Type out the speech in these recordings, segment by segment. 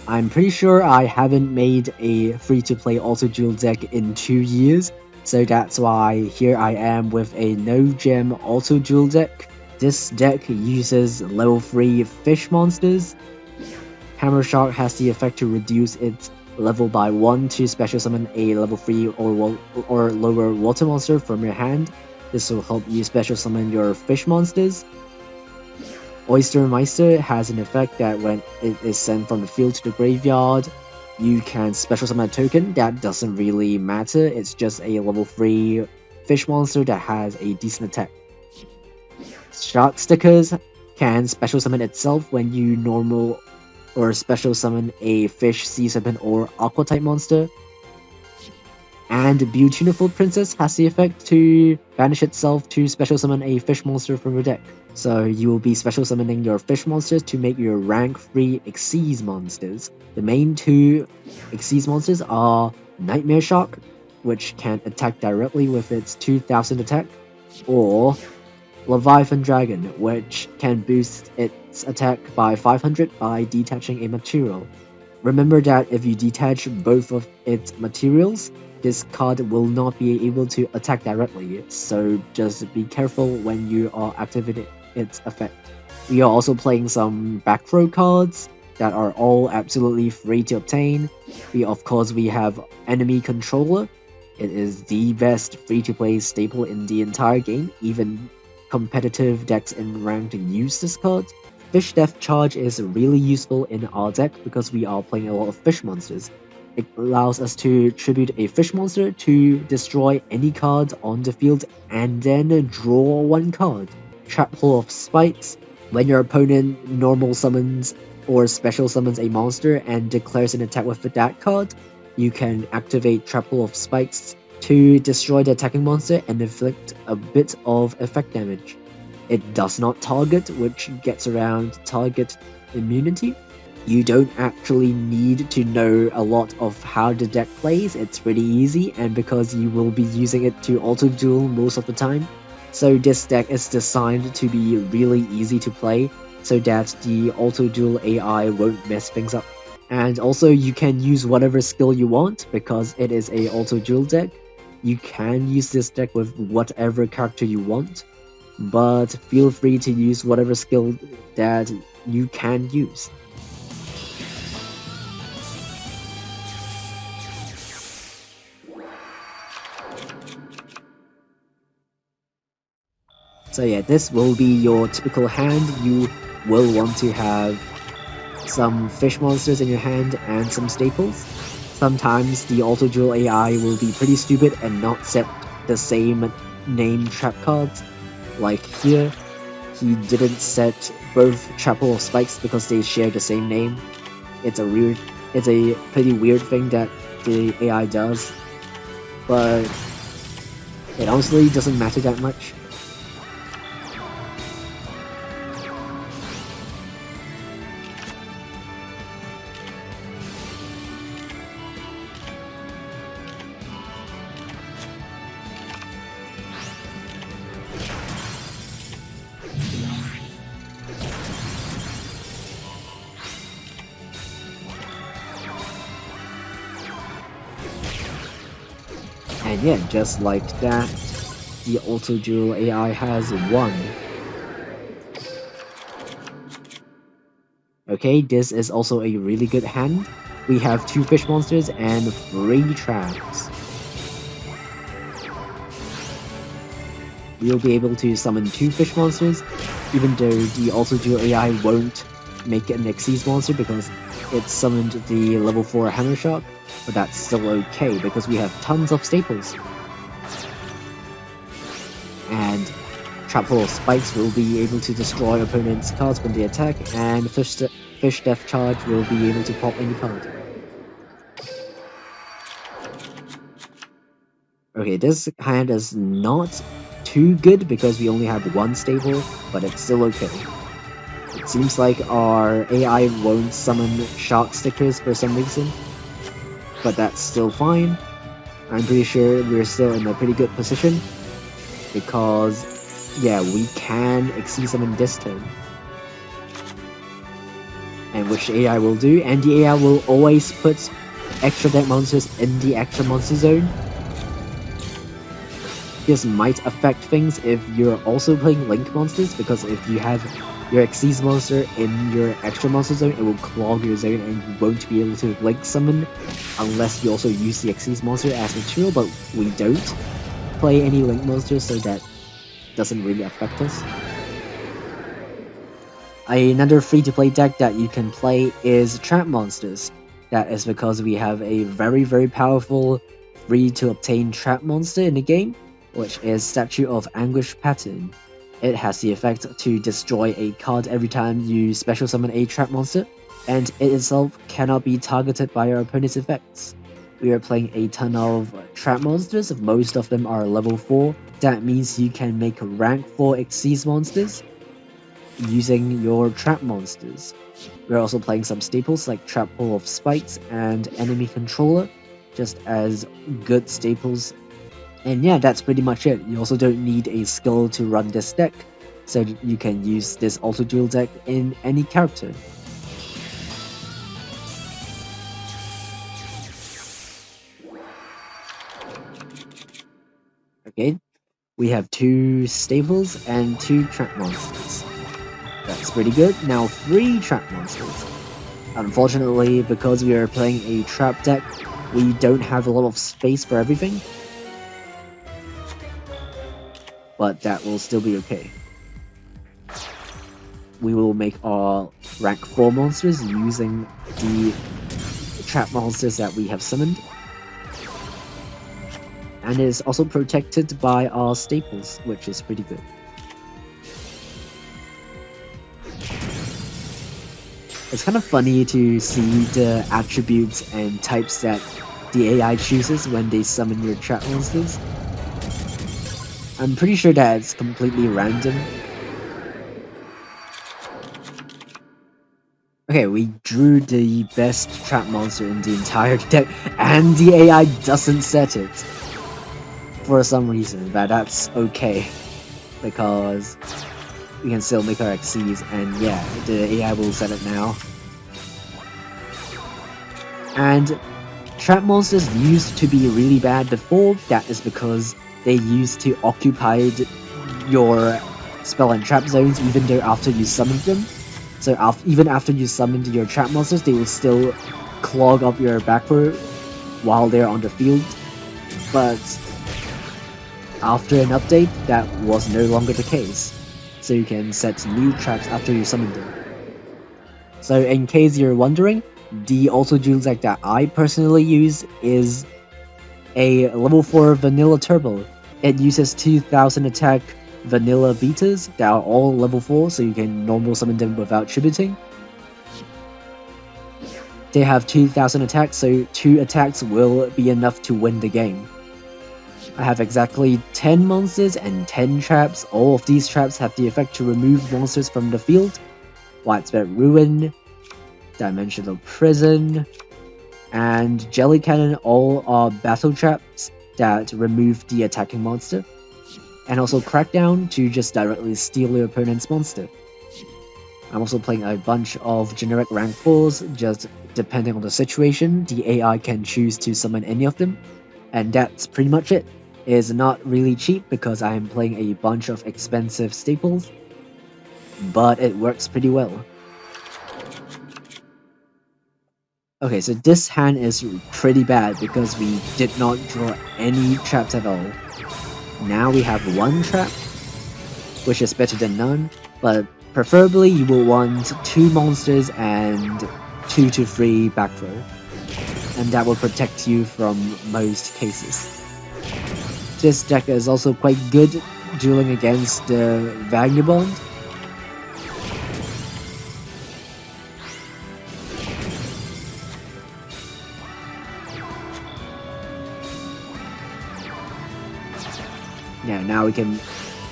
I'm pretty sure I haven't made a free-to-play auto-duel deck in 2 years, so that's why here I am with a no-gem auto-duel deck. This deck uses level 3 fish monsters. Hammer Shark has the effect to reduce its level by 1 to special summon a level 3 or lower water monster from your hand. This will help you special summon your fish monsters. Oyster Meister has an effect that when it is sent from the field to the graveyard, you can special summon a token. That doesn't really matter, it's just a level 3 fish monster that has a decent attack. Shark Stickers can special summon itself when you normal or special summon a fish, sea serpent, or aqua type monster. And Beautiful Princess has the effect to banish itself to special summon a fish monster from your deck. So you will be special summoning your fish monsters to make your rank 3 Xyz monsters. The main 2 Xyz monsters are Nightmare Shark, which can attack directly with its 2000 attack, or Leviathan Dragon, which can boost its attack by 500 by detaching a material. Remember that if you detach both of its materials, this card will not be able to attack directly, so just be careful when you are activating its effect. We are also playing some back row cards that are all absolutely free to obtain. Of course, we have Enemy Controller. It is the best free-to-play staple in the entire game. Even competitive decks in ranked use this card. Fish Death Charge is really useful in our deck because we are playing a lot of fish monsters. It allows us to tribute a fish monster to destroy any card on the field and then draw 1 card. Trap Hole of Spikes. When your opponent normal summons or special summons a monster and declares an attack with that card, you can activate Trap Hole of Spikes to destroy the attacking monster and inflict a bit of effect damage. It does not target, which gets around target immunity. You don't actually need to know a lot of how the deck plays, it's pretty easy, and because you will be using it to auto-duel most of the time, so this deck is designed to be really easy to play, so that the auto-duel AI won't mess things up. And also you can use whatever skill you want, because it is a auto-duel deck. You can use this deck with whatever character you want, but feel free to use whatever skill that you can use. So yeah, this will be your typical hand. You will want to have some fish monsters in your hand and some staples. Sometimes the auto-duel AI will be pretty stupid and not set the same name trap cards. Like here, he didn't set both Trap Hole of Spikes because they share the same name. It's a pretty weird thing that the AI does, but it honestly doesn't matter that much. And yeah, just like that, the auto-duel AI has won. Okay, this is also a really good hand. We have 2 fish monsters and 3 traps. We'll be able to summon 2 fish monsters, even though the auto-duel AI won't make an Xyz monster because it summoned the level 4 Hammer Shark, but that's still okay because we have tons of staples. And Trap Hole of Spikes will be able to destroy opponents' cards when they attack, and Fish Death Charge will be able to pop any card. Okay, this hand is not too good because we only have 1 staple, but it's still okay. It seems like our AI won't summon Shark Stickers for some reason, but that's still fine. I'm pretty sure we're still in a pretty good position, because, yeah, we can Xyz summon this turn. and which the AI will do, and the AI will always put extra deck monsters in the extra monster zone. This might affect things if you're also playing Link monsters, because if you have your Xyz monster in your extra monster zone, it will clog your zone and you won't be able to Link summon unless you also use the Xyz monster as material, but we don't play any Link monsters, so that doesn't really affect us. Another free-to-play deck that you can play is Trap Monsters. That is because we have a very powerful free-to-obtain trap monster in the game, which is Statue of Anguish Pattern. It has the effect to destroy a card every time you special summon a trap monster, and it itself cannot be targeted by your opponent's effects. We are playing a ton of trap monsters, most of them are level 4. That means you can make rank 4 Xyz monsters using your trap monsters. We're also playing some staples like Trap Hole of Spikes and Enemy Controller, just as good staples. And yeah, that's pretty much it. You also don't need a skill to run this deck, so you can use this auto duel deck in any character. Okay, we have 2 staples and 2 trap monsters. That's pretty good. Now 3 trap monsters. Unfortunately, because we are playing a trap deck, we don't have a lot of space for everything. But that will still be okay. We will make our rank 4 monsters using the trap monsters that we have summoned. And it is also protected by our staples, which is pretty good. It's kind of funny to see the attributes and types that the AI chooses when they summon your trap monsters. I'm pretty sure that it's completely random. Okay, we drew the best trap monster in the entire deck, and the AI doesn't set it for some reason, but that's okay, because we can still make our Xyz, and yeah, the AI will set it now. And trap monsters used to be really bad before. That is because they used to occupy your spell and trap zones even though after you summoned them. So even after you summoned your trap monsters, they will still clog up your back row while they're on the field. But after an update, that was no longer the case. So you can set new traps after you summon them. So in case you're wondering, the auto duel deck that I personally use is a level 4 vanilla turbo. It uses 2000 attack vanilla beaters that are all level 4, so you can normal summon them without tributing. They have 2000 attacks, so 2 attacks will be enough to win the game. I have exactly 10 monsters and 10 traps. All of these traps have the effect to remove monsters from the field. Widespread Ruin, Dimensional Prison, and Jelly Cannon all are battle traps that remove the attacking monster. And also Crackdown to just directly steal your opponent's monster. I'm also playing a bunch of generic rank 4s, just depending on the situation, the AI can choose to summon any of them. And that's pretty much it. It's not really cheap because I am playing a bunch of expensive staples, but it works pretty well. Okay, so this hand is pretty bad because we did not draw any traps at all. Now we have 1 trap, which is better than none, but preferably you will want 2 monsters and 2 to 3 back row, and that will protect you from most cases. This deck is also quite good dueling against the Vagabond. Yeah, now we can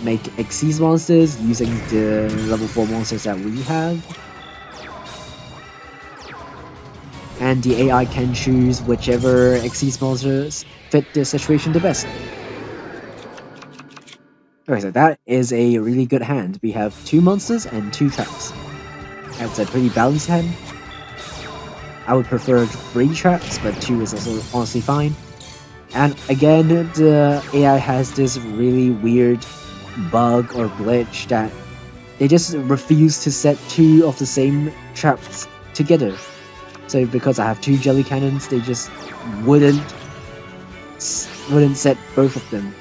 make Xyz monsters using the level 4 monsters that we have. And the AI can choose whichever Xyz monsters fit the situation the best. Okay, so that is a really good hand. We have 2 monsters and 2 traps. That's a pretty balanced hand. I would prefer 3 traps, but 2 is also honestly fine. And again, the AI has this really weird bug or glitch that they just refuse to set 2 of the same traps together. So because I have 2 jelly cannons, they just wouldn't set both of them.